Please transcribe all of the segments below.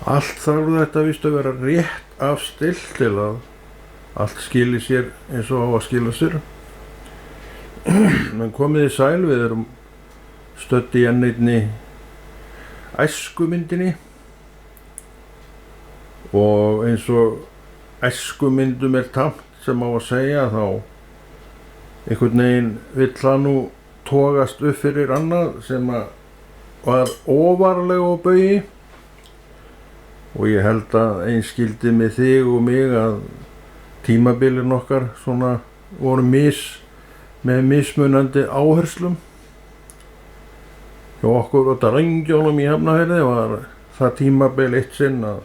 Allt þarf þetta víst að vera rétt afstillt til að allt skili sér eins og á að skila sér. Men komið í sæl, við erum stödd í enn einni æskumyndinni og eins og æskumyndum tamt sem á að segja, þá einhvern veginn vill það nú togast upp fyrir annað sem var ofarlega á baugi, og ég held að eins skildi með þig og mig að tímabilin okkar svona voru með mismunandi áherslum. Hjá okkur og drengjónum í Hafnarfirði var það tímabil eitt sinn að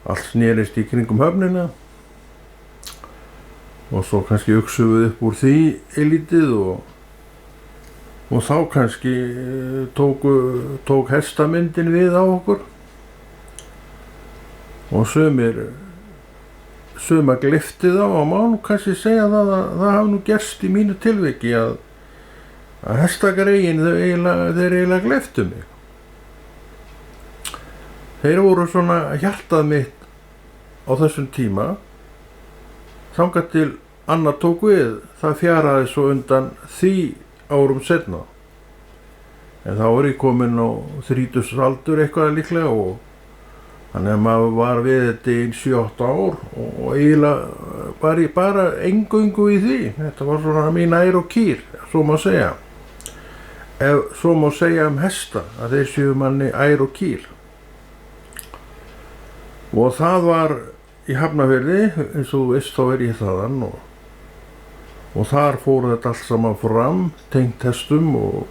allt snerist í kringum höfnina, og svo kannski uxum við upp úr því eilítið, og þá kannski tók hestamyndin við á okkur, og suma glyftið á, og má nú kannski segja það að það hafi nú gerst í mínu tilviki að hestagreyin þeir eiginlega glyftu mig. Þeir voru svona hjartað mitt á þessum tíma, þangað til annað tók við. Það fjaraði svo undan því árum seinna, en þá er ég komin á 30-aldur eitthvað líklega, og þannig að maður var við þetta í 7-8 ár og eiginlega bara eingöngu í því. Þetta var svona mín ær og kýr, svo má segja. Ef svo má segja hesta, að þeir séu manni ær og kýr. Og það var í Hafnarfirði, eins og þú veist, þá er ég þaðan, og þar fór þetta allt saman fram, tengt hestum og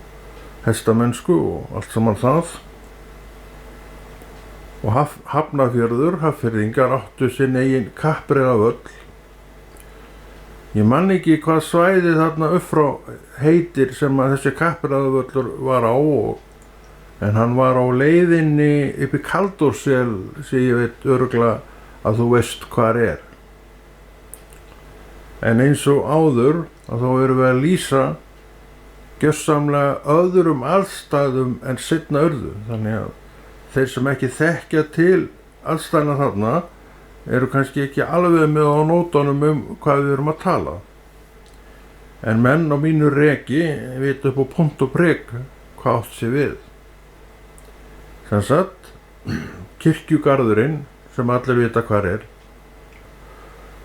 hestamennsku og allt saman það. Og Hafnarfjörður, Hafnfirðingar áttu sinn eigin kappreiðavöll. Ég man ekki hvað svæðið þarna upp frá heitir sem að þessi kappreiðavöllur var á, en hann var á leiðinni upp í Kaldórsel, sem ég veit örugglega að þú veist hvar er. En eins og áður, að þá erum við að lýsa gjörsamlega öðrum aðstæðum en seinna urðu, þannig að þeir sem ekki þekkja til aðstæðna þarna eru kannski ekki alveg með á nótunum hvað við erum að tala. En menn á mínu reki vita upp á punkt og prik hvað átt sér við. Sem sagt, kirkjugarðurinn sem allir vita hvar er.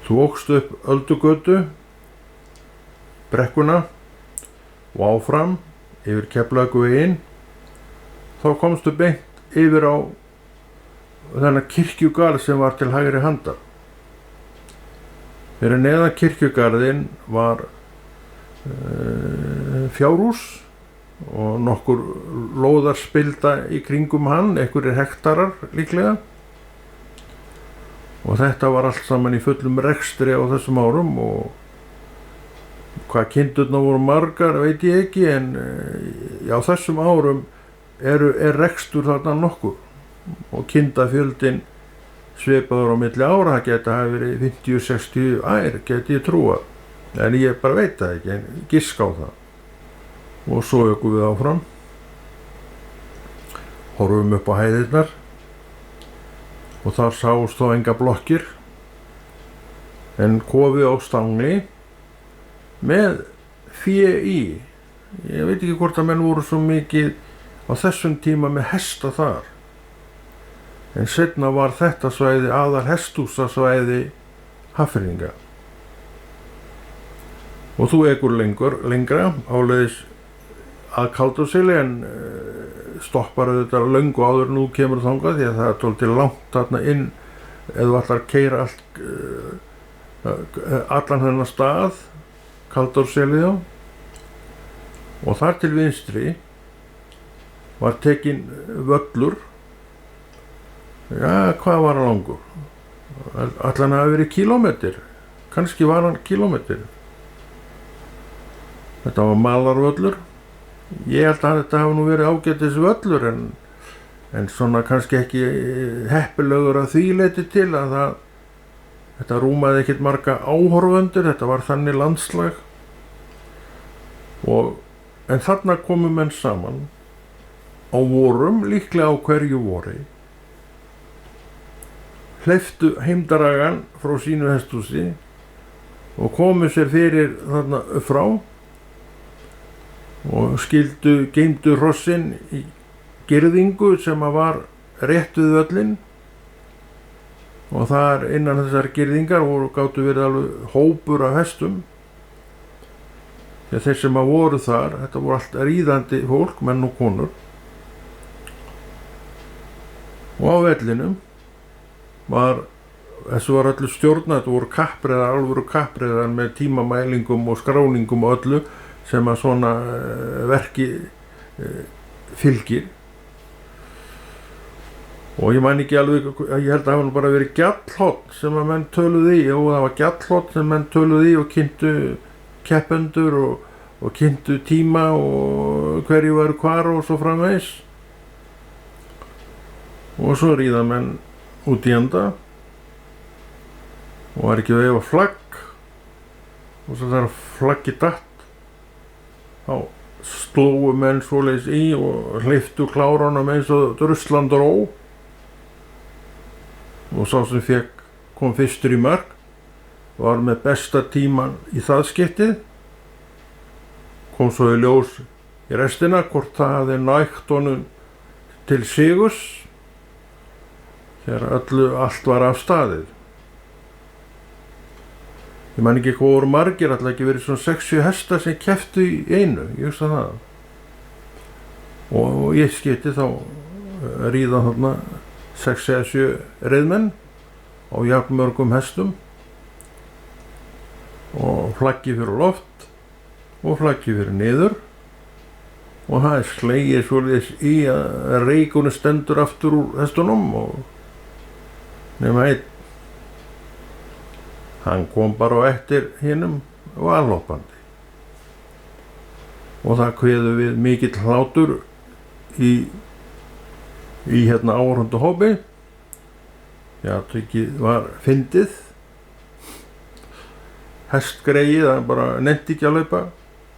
Þú ókst upp Öldugötu, brekkuna og áfram yfir Keflavíkurveginn, þá komstu beint yfir á þennan kirkjugarð sem var til hægri handar. Fyrir neðan kirkjugarðinn var fjárhús og nokkur lóðarspilda í kringum hann, einhverjir hektarar líklega. Og þetta var allt saman í fullum rekstri á þessum árum, og hvað kindurnar voru margar veit ég ekki, en á þessum árum er rekstur þarna nokkur, og kindafjöldin svipaður á milli ára. Það geti hafi verið 50-60 ær, geti ég trúa, en ég bara veit það ekki, en giska á það. Og svo ökum við áfram, horfum upp á hæðirnar, og þar sáust þó enga blokkir, en kofi á stangli með fé í. Ég veit ekki hvort að menn voru svo mikið á þessum tíma með hesta þar, en seinna var þetta svæði aðal hesthúsasvæði Hafnfirðinga. Og þú ekur lengra áleiðis að Kaldórseli, en stoppar auðvitað löngu áður en þú kemur þangað, því að það er tólið langt þarna inn ef þú ætlar að keyra allan þennan stað, Kaldórseli þá. Og þar til vinstri var tekinn völlur. Já, hvað var hann langur? Allan hafi verið kílómetr, kannski var hann kílómetr. Þetta var malarvöllur. Ég held að þetta hafi nú verið ágætis völlur, en svona kannski ekki heppilegur að því leyti til að þetta rúmaði ekkert marga áhorfendur. Þetta var þannig landslag, en þarna komu menn saman á vorum, líklega á hverju vori, hleyptu heimdaragan frá sínu hesthúsi og komu sér fyrir þarna upp frá og geymdu hrossin í girðingu sem var rétt við völlinn, og þar innan þessar girðingar gátu verið alveg hópur af hestum. Þeir sem voru þar, þetta voru allt ríðandi fólk, menn og konur, og á vellinum þessu var öllu stjórnað. Þetta voru kappreiðar, alvöru kappreiðar með tímamælingum og skráningum og öllu sem að svona verki fylgir. Og ég man ekki alveg, ég held að það hafa bara verið gjallhorn sem að menn töluðu í, og það var gjallhorn sem menn töluðu í og kynntu keppendur og kynntu tíma og hverju væru hvar og svo framvegis. Og svo ríða menn út í enda og var ekki að veifa flagg, og svo þegar flaggi datt þá slógu menn svoleiðis í og hleyptu klárunum eins og Russland ró, og sá sem kom fyrstur í mark var með besta tíman í það skiptið. Kom svo í ljós í restina hvort það hafði nægt honum til sigurs þegar allt var af staðið. Ég man ekki hvað voru margir, alltaf ekki verið svona 60 hestar sem kepptu í einu, ég hugsa það. Og ég skipti þá ríða þarna 6 eða 7 reiðmenn á jafnmörgum hestum, og flaggi fyrir loft og flaggi fyrir niður, og það slegið svolítið í að reikunum stendur aftur úr hestunum, og nema einn, hann kom bara á eftir hinum valhoppandi, og það kveðu við mikill hlátur í áhorfendu hópi. Já, það var fyndið. Hestgreið, það bara nennti ekki að hlaupa.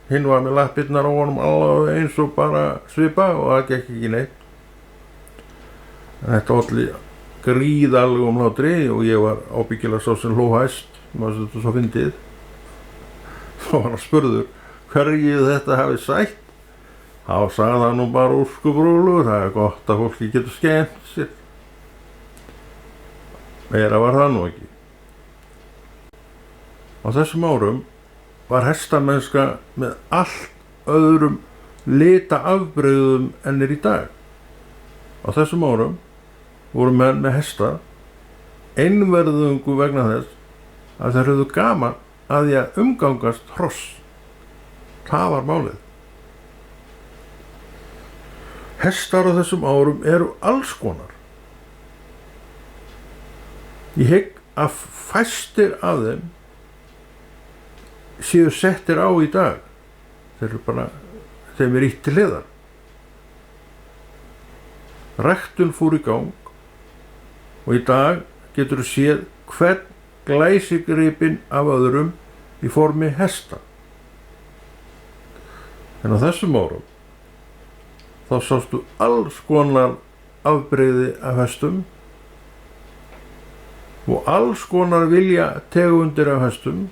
Hinn var með lappirnar á honum alveg eins og bara svipa, og það gekk ekki neitt. Þetta olli gríðarlegum hlátri, og ég var ábyggilega sá sem hló hæst, maður þetta svo fyndið. Svo var hann spurður hverju þetta hafi sætt. Þá sagði hann nú bara úrskubrúlu, það gott að fólki getur skemmt sér. Meira var það nú ekki. Á þessum árum var hestamennska með allt öðrum litaafbrigðum en í dag. Á þessum árum voru menn með hesta einverðungu vegna þess að þeir höfðu gaman að því að umgangast hross. Það var málið. Hestar á þessum árum eru alls konar. Ég hygg að fæstir af þeim séu settir á í dag. Þeim ýtt til hliðar. Ræktun fór í gang, og í dag getur þú séð hvern glæsigripinn af öðrum í formi hesta. En á þessum árum þá sástu alls konar afbrigði af hestum og alls konar vilja tegundir af hestum.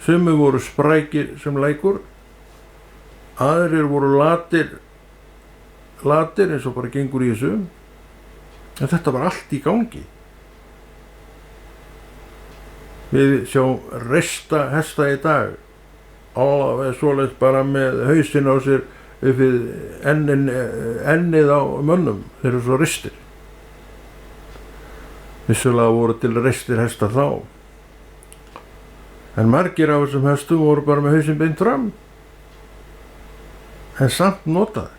Sumir voru sprækir sem lækur, aðrir voru latir eins og bara gengur í þessu. En þetta var allt í gangi. Við sjáum reista hesta í dag, alveg svoleiðis bara með hausinn á sér upp við ennið á mönnum. Þeir eru svo ristir. Vissulega voru til ristir hestar þá, en margir af þessum hestum voru bara með hausinn beint fram, en samt notaði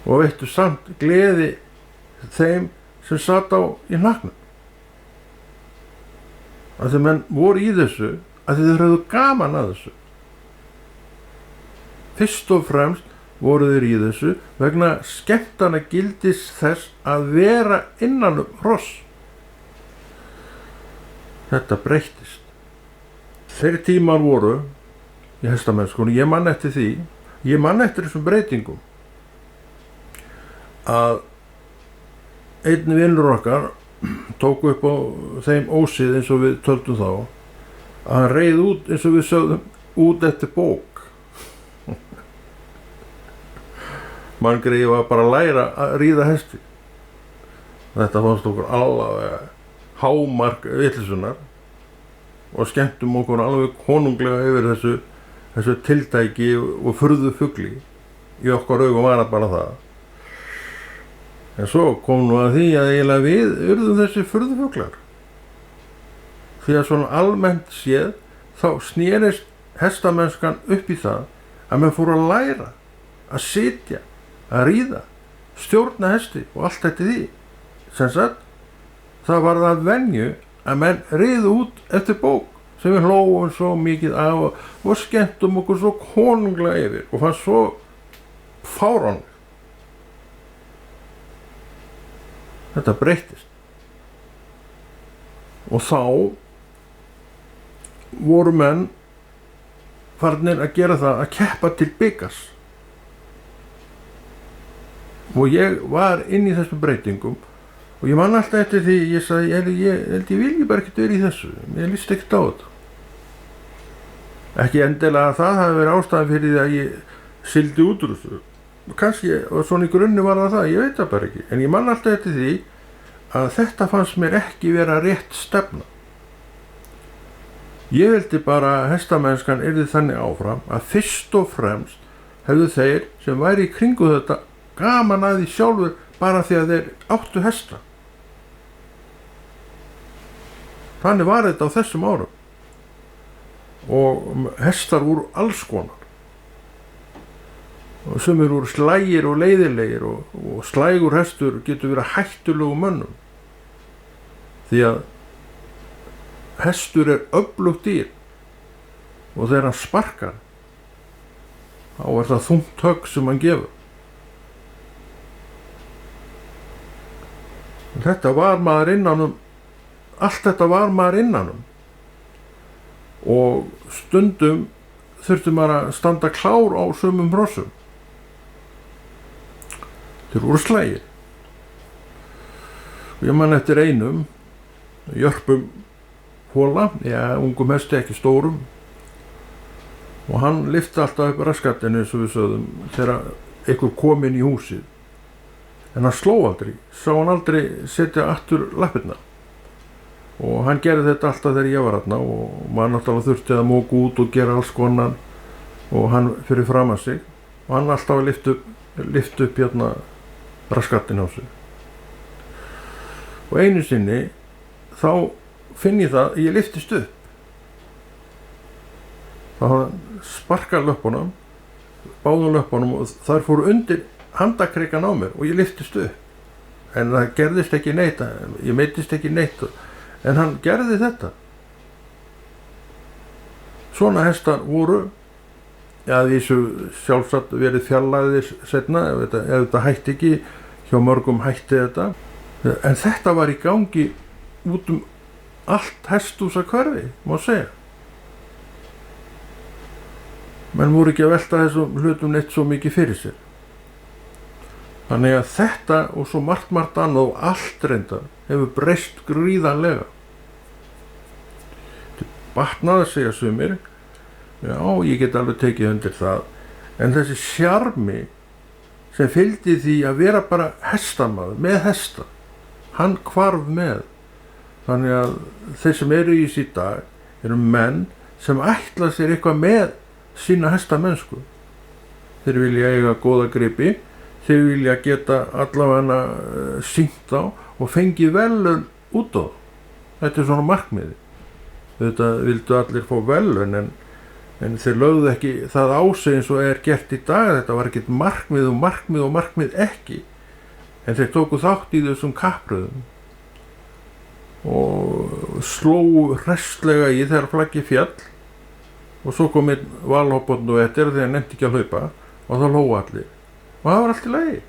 og veittu samt gleði þeim sem sat á í hnakknum. Að þeir menn voru í þessu að þeir höfðu gaman að þessu. Fyrst og fremst voru þeir í þessu vegna skemmtana gildis þess að vera innan hross. Þetta breyttist. Þeir tímar voru í hestamennskunni, ég man eftir því, ég man eftir þessum breytingum, að einn vinnur okkar tók upp á þeim ósið eins og við töldum þá að hann reið út eins og við sögðum út eftir bók. Manngreið var bara að læra að ríða hesti. Þetta fannst okkur alveg hámark vitleisunar og skemmtum okkur alveg konunglega yfir þessu tiltæki og furðu fugli. Í okkar augum var það bara það. En svo kom nú að því að eiginlega við urðum þessi furðufuglar. Því að svona almennt séð þá snerist hestamennskan upp í það að menn fóru að læra að sitja, að ríða, stjórna hesti og allt þetta því. Sem sagt, það var það venju að menn riðu út eftir bók sem við hlóum svo mikið af og skemmtum okkur svo konunglega yfir og fannst svo fáránlegt. Þetta breyttist. Og þá voru menn farnir að gera það að keppa til bikars. Og ég var inn í þessum breytingum og ég man alltaf eftir því, ég sagði, ég vil bara ekkert vera í þessu, ég líst ekkert á þetta. Ekki endilega að það hafi verið ástæðan fyrir því að ég sigldi út úr þessu. Kannski, og svona í grunni var það, ég veit það bara ekki. En ég man alltaf eftir því að þetta fannst mér ekki vera rétt stefna. Ég vildi bara að hestamennskan yrði þannig áfram að fyrst og fremst hefðu þeir sem væri í kringu þetta gaman að því sjálfur bara því að þeir áttu hesta. Þannig var þetta á þessum árum. Og hestar voru alls konar. Og sumir voru slægir og leiðilegir og slægur hestur getur verið hættulegu mönnum. Því að hestur öflugt dýr og þegar hann sparkar þá það þungt högg sem hann gefur. Þetta var maður innanum, allt þetta var maður innanum og stundum þurfti maður að standa klár á sumum hrossum. Þeir voru slægir. Og ég man eftir einum, Jörpum Hóla, ungum hesti, ekki stórum, og hann lyfti alltaf upp raskattinu eins og við sögðum þegar einhver kom inn í húsið. En hann sló aldrei, sá hann aldrei setja aftur lappirnar. Og hann gerði þetta alltaf þegar ég var þarna og maður náttúrulega þurfti að móka út og gera alls konar og hann fyrir fram að sig og hann alltaf að lyfta upp hérna raskattinu á sig. Og einu sinni þá finn ég það, ég lyftist upp. Þá sparkar löppunum, báðum löppunum og þar fóru undir handakrikan á mér og ég lyftist upp. En það gerðist ekki neitt, ég meiddist ekki neitt, en hann gerði þetta. Svona hestar voru, þessu sjálfsagt verið fjarlægðir seinna, ef þetta hætti ekki, hjá mörgum hætti þetta. En þetta var í gangi út allt hesthúsahverfi, má segja. Menn voru ekki að velta þessum hlutum neitt svo mikið fyrir sér. Þannig að þetta og svo margt annað og allt reyndar hefur breyst gríðarlega. Þetta batnaði að segja sumir, ég get alveg tekið undir það, en þessi sjarmi sem fylgdi því að vera bara hestamaður með hesta, hann hvarf með. Þannig að þeir sem eru í þessu í dag eru menn sem ætla sér eitthvað með sína hestamennsku. Þeir vilja eiga góða gripi, þeir vilja geta allavega sýnt á og fengið velun út á. Þetta er svona markmiði. Þetta vildu allir fá velun en þeir lögðu ekki það á sig eins og er gert í dag. Þetta var ekkert markmið ekki. En þeir tóku þátt í þessum kappröðum og slóu hresslega í þegar flaggi fjall og svo kom einn valhoppandi og eftir þegar hann nefndi ekki að hlaupa og það hlóu allir og það var allt í lagi.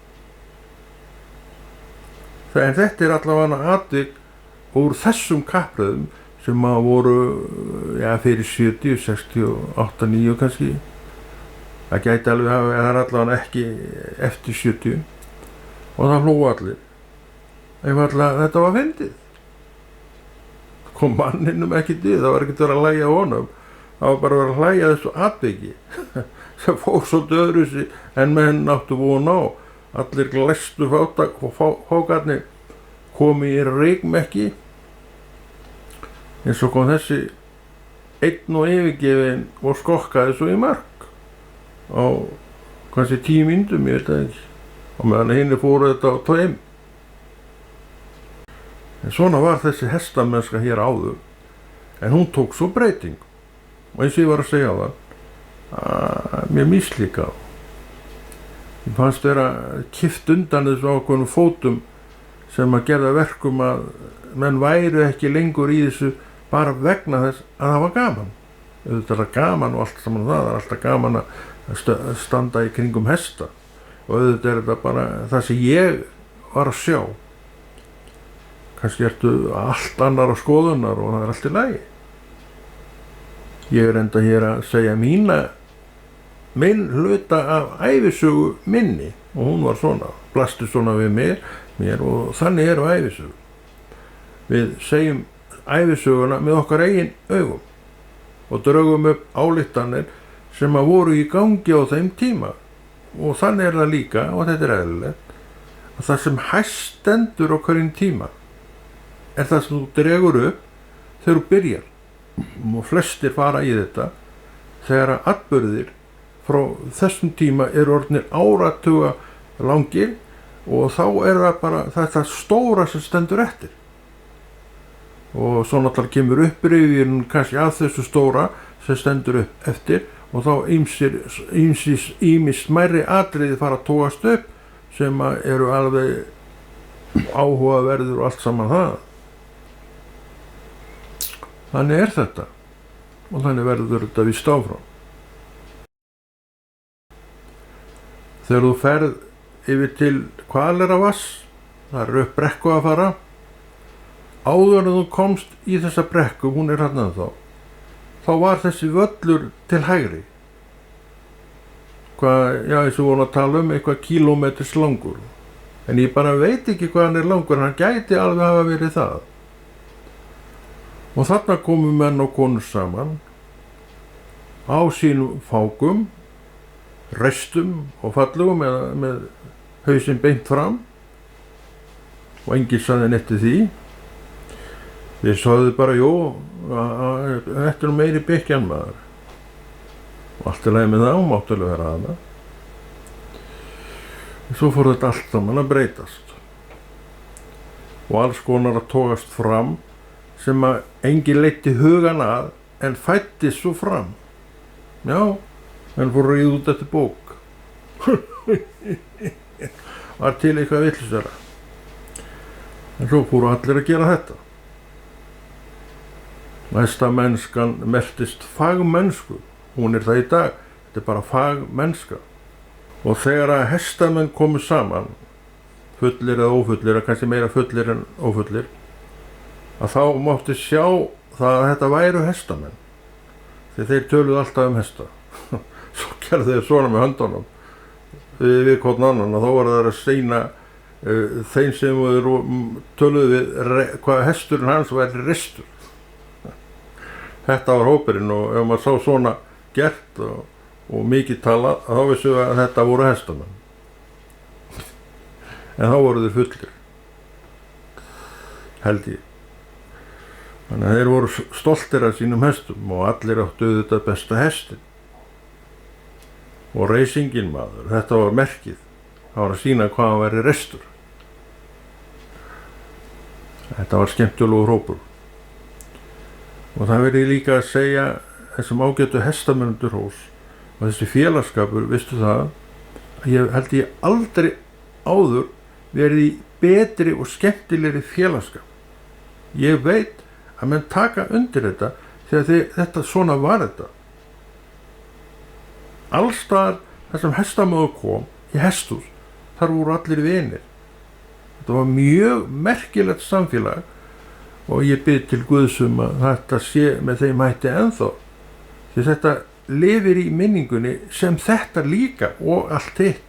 En þetta er allavega atvik úr þessum kappröðum sem að voru fyrir 70, 68, 9 kannski. Það gæti alveg hafa, það er allavega ekki eftir 70 og það hlóu allir. einfaldlega þetta var fyndið. Kom manninum ekki til, það var ekkert verið að hlæja honum, það var bara verið að hlæja þessu atviki sem fór svolítið öðruvísi en menn áttu von á. Allir glæstu fákarnir komu í reykmekki, eins og kom þessi einn og yfirgefinn og skokkaði svo í mark á kannski 10 mínútum, ég veit það ekki, og meðan hinni fóru þetta á 2. En svona var þessi hestamennska hér áður, en hún tók svo breyting, og eins og ég var að segja á það, mér mislíka. Ég fannst vera kippt undan þessu ákveðnum fótum sem að gerða verkum að menn væru ekki lengur í þessu bara vegna þess að það var gaman. Þetta er gaman og allt saman það er alltaf gaman að standa í kringum hesta, og þetta er þetta bara það sem ég var að sjá. Kannski ertu allt annar á skoðunar og það er allt í lagi. Ég er enda hér að segja minn hluta af ævisögu minni, og hún var svona, blasti svona við mér og þannig er á ævisögu. Við segjum ævisöguna með okkar eigin augum og draugum upp ályktanir sem að voru í gangi á þeim tíma, og þannig er það líka, og þetta er eðlilegt, að það sem hæst stendur á hverjum tíma er það sem þú dregur upp þegar þú byrjar, og flestir fara í þetta þegar að atburðir frá þessum tíma eru orðnir áratuga langir, og þá er það bara þetta stóra sem stendur eftir, og svo náttúrulega kemur upprifjun kannski af þessu stóra sem stendur upp eftir, og þá ýmis smærri atriði fara að tókast upp sem eru alveg áhugaverður og allt saman það. Þannig er þetta, og þannig verður þetta víst áfram. Þegar þú ferð yfir til Hvaleyrarvatns, það er upp brekku að fara, áður en þú komst í þessa brekku, hún er hérna þá var þessi völlur til hægri. Eins og vorum að tala um, eitthvað kílómetris langur. En ég bara veit ekki hvað hann er langur, en hann gæti alveg hafa verið það. Og þarna komu menn og konur saman á sínum fákum, reistum og fallugum eða með hausinn beint fram, og enginn sagði neitt við því. Við sagði bara, þetta er meiri byggjan maður, og allt í lagi með það, og máttalega vera hana. Svo fór þetta allt saman að breytast, og alls konar að tókast fram sem að enginn leiddi hugan að, en fættist svo fram. Já, en fór að ríða út eftir bók. Var til eitthvað villisverra. En svo fóru allir að gera þetta. Hestamennskan merktist fagmennsku. Hún er það í dag. Þetta er bara fagmennska. Og þegar að hestamenn komu saman, fullir eða ófullir, kannski meira fullir en ófullir, að þá mátti sjá það að þetta væru hestamenn, því þeir töluðu alltaf um hesta. Svo gerðu þeir svona með höndunum við hvern annan, og þá var það að sýna þeim sem töluðu við hvað hesturinn hans væri ristur. Þetta var hópurinn, og ef maður sá svona gert og mikið talað, þá vissu við að þetta voru hestamenn. En þá voru þeir fullir, held ég. Þannig að þeir voru stoltir af sínum hestum, og allir áttu þetta besta hestin. Og reysingin maður, þetta var merkið. Það var að sýna hvað hann væri restur. Þetta var skemmtilegur hópur. Og það verið líka að segja þessum ágætu hestamennundur hrós, og þessi félagskapur, vistu það, að held ég aldrei áður verið í betri og skemmtilegri félagskap. Ég veit að menn taka undir þetta þegar þetta svona var þetta. Allstaðar þar sem hestamóður kom í hesthús, þar voru allir vinir. Þetta var mjög merkilegt samfélag, og ég bið til Guðs að þetta sé með þeim hætti ennþá, því þetta lifir í minningunni sem þetta líka og allt hitt.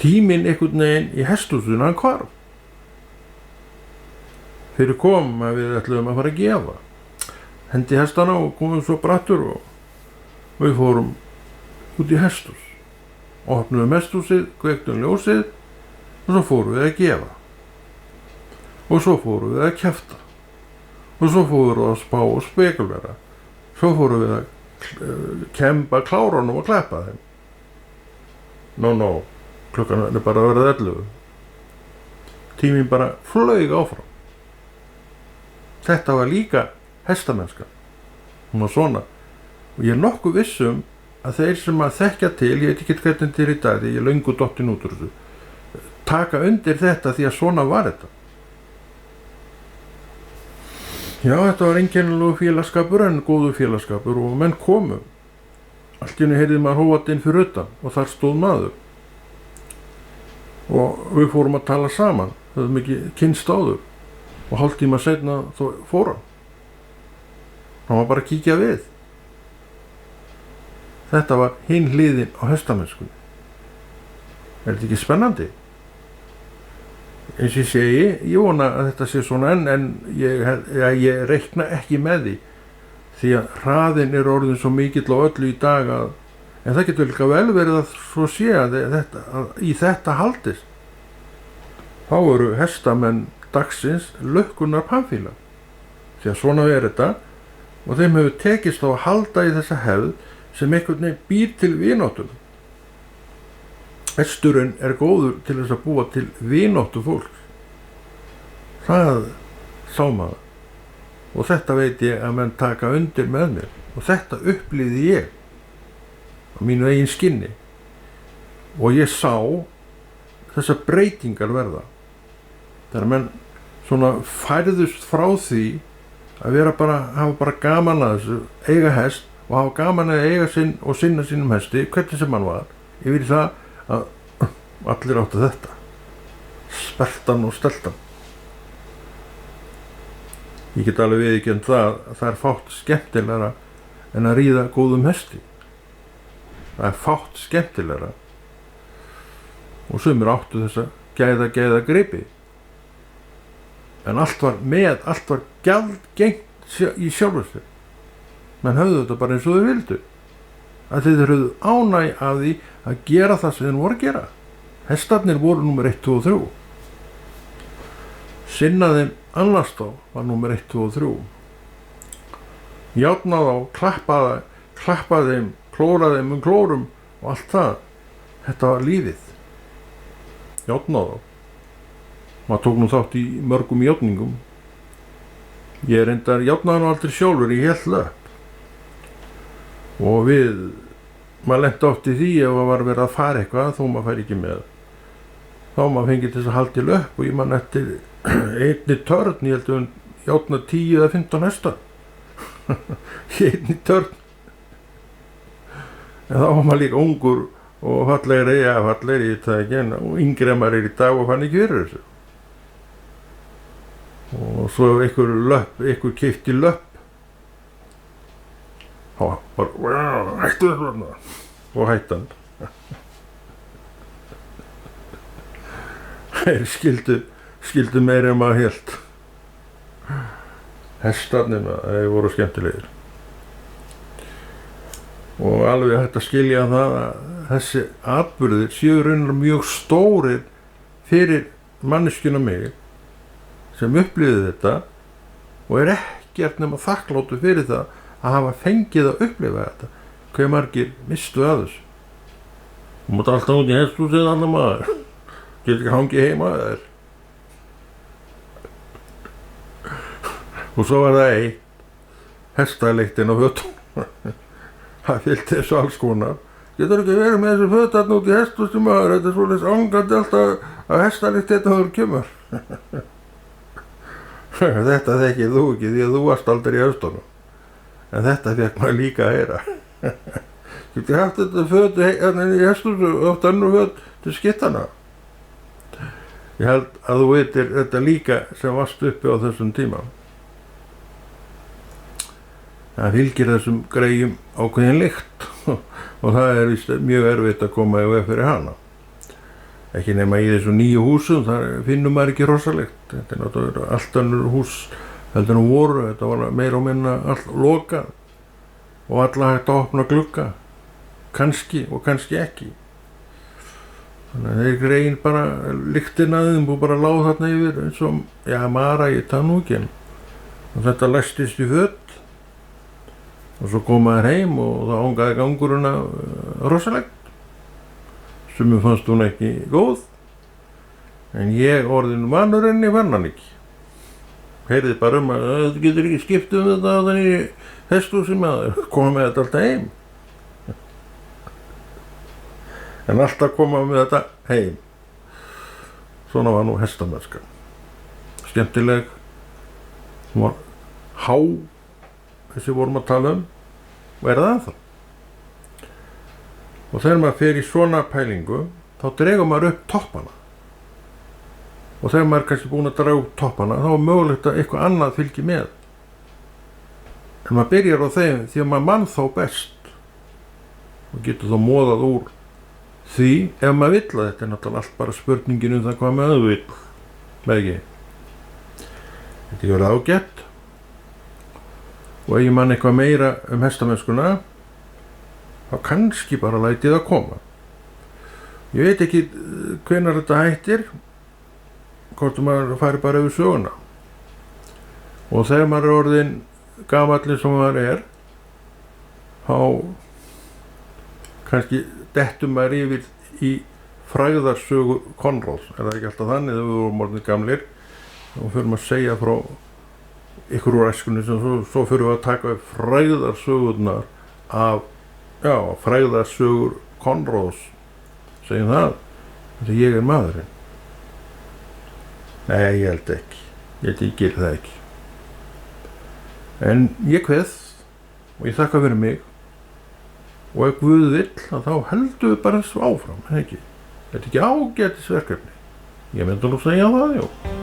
tíminn einhvern veginn í hesthúsinu, hann hvarf. Fyrir kom að við ætluðum að fara að gefa. Hendi hestana og komum svo brattur og við fórum út í hesthús. Opnuðum hesthúsið, kveiktum ljósið og svo fórum við að gefa. Og svo fórum við að kjafta. Og svo fórum við að spá og spekulera. Svo fórum við að kemba klárunum og kleppa þeim. Nó, klukkan er bara að verða 11. Tíminn bara flaug áfram. Þetta var líka hestamennska. Hún var svona. Og ég er nokkuð vissum að þeir sem að þekkja til, ég veit ekki hvernig til í dag, því ég er löngu dottin út úr þessu, taka undir þetta því að svona var þetta. Já, þetta var einkennilegu félagsskapur en góðu félagsskapur og menn komu. Allt í einu heyrði maður hófatinn fyrir utan og þar stóð maður. Og við fórum að tala saman, höfðum ekki kynnst áður og hálftíma seinna þá fór hann. Hann var bara að kíkja við. Þetta var hinn hliðin á hestamennskunni. Er þetta ekki spennandi? Eins og ég segi, ég vona að þetta sé svona en ég reikna ekki með því að hraðinn er orðin svo mikill á öllu í dag að, en það getur líka vel verið að svo sé að í þetta haldist. Þá eru hestamenn dagsins lukkunnar pamfíla. Því að svona er þetta og þeim hefur tekist á að halda í þessa hefð sem einhvern veginn býr til vináttum. Hesturinn er góður til þess að búa til vináttu fólks. Það sá maður. Og þetta veit ég að menn taka undir með mér. Og þetta upplýði ég á mínu eigin skinni. Og ég sá þessar breytingar verða. Þegar menn svona færðust frá því að hafa bara gaman að þessu, eiga hest og hafa gaman að eiga sinn og sinna sínum hesti, hvernig sem hann var, yfir í það að allir áttu þetta. Sperrtan og steltan. Ég get alveg viðurkennt það að það er fátt skemmtilegra en að ríða góðum hesti. Það er fátt skemmtilegra. Og sumir áttu þessa gæða gripi. En allt var gjaldgengt í sjálfu sér. Menn höfðu þetta bara eins og þau vildu. Að þeir höfðu ánægju af því að gera það sem þeir voru að gera. Hestarnir voru númer 1, 2 og 3. Sinna þeim annars þá var númer 1, 2 og 3. Járna þá, klappa þeim, klóra þeim klórum og allt það. Þetta var lífið. Járna þá. Maður tók nú þátt í mörgum játningum. Ég reyndar játnaði nú aldrei sjálfur, ég hélt löpp. Og maður lenti oft í því ef það var verið að fara eitthvað þó maður færi ekki með. Þá maður fengið til þess að halda í löpp og ég man eftir einni törn, ég held að hún játna 10 eða 15 hesta. Einni törn. En þá var maður líka ungur og fallegri, ég það ekki en og yngri en maður er í dag og fann ekki fyrir þessu. Og svo ef einhver keypti löpp þá bara hættu þarna og hættan. Þeir skildu meira en maður hélt. Hestarnir þeir voru skemmtilegir. Og alveg hægt að skilja það að þessi atburðir séu raunar mjög stórir fyrir manneskjuna mig sem upplifði þetta og er ekkert nema þakkláttur fyrir það að hafa fengið að upplifa þetta. Hve margir mistu að þessu. Þú mátt alltaf út í hesthúsið annar maður. Getur ekki hangið heima að þér. Og svo var það hestaliktin á fötum. Það fylgdi þessu alls konar. Getur ekki verið með þessu föt þarna út í hesthúsið maður. Þetta er svolítið angandi alltaf að hestalikt þetta þegar kemur. Þetta þekkið þú ekki því að þú varst aldrei í hestunum. En þetta fekk maður líka að heyra. Getur haft þetta föt í hesthúsið og oft önnur föt til skittana. Ég held að þú veitir þetta líka sem varst uppi á þessum tíma. Það fylgir þessum greyjum ákveðin lykt og það er víst mjög erfitt að koma í veg fyrir hana. ekki nema í þessu nýju húsum, þar finnum maður ekki rosalegt. Þetta er náttúrulega allt önnur hús heldur en voru, þetta var meira og minna allt lokað og alla hægt að opna glugga, kannski og kannski ekki. Þannig að þeir grein bara lyktina að þeim og bara láð þarna yfir eins og, já, Mara í Tanúkin. Og þetta læstist í föt og svo kom maður heim og það angaði gangurinn rosalegt. Sumum fannst hún ekki góð, en ég orðinn vanur henni fann hann ekki. Heyrði bara að þú getur ekki skipt þetta á þannig hesthúsi maður, koma með þetta alltaf heim. En alltaf koma með þetta heim. Svona var nú hestamennska. Skemmtileg, hún var há, þessi vorum að tala og það ennþá. Og þegar maður fer í svona pælingu, þá dregur maður upp toppana. Og þegar maður er kannski búinn að draga upp toppana, þá er mögulegt að eitthvað annað fylgi með. En maður byrjar á þeim því að maður mann þá best og getur þá móðað úr því ef maður vill að þetta er náttúrulega allt bara spurningin það hvað maður vill, með ekki. Þetta er ágætt. Og ef ég mann eitthvað meira hestamennskuna, þá kannski bara læti það koma. Ég veit ekki hvenær þetta hættir, hvort maður fari bara yfir söguna. Og þegar maður er orðinn gamall sem maður þá kannski dettur maður yfir í frægðarsögu Konráðs. Er það ekki alltaf þannig þegar við vorum orðnir gamlir og fyrir maður að segja frá ykkur úr æskunni sem svo fyrir við að taka upp frægðarsögurnar af frægðarsögur Konráðs, segjum það, þegar ég er maðurinn. Nei, ég held ekki. Ég geri það ekki. En ég kveð og ég þakka fyrir mig og ef Guð vill þá heldum við bara svo áfram, ekki? Þetta er ekki ágætisverkefni. Ég myndi nú segja það, jú.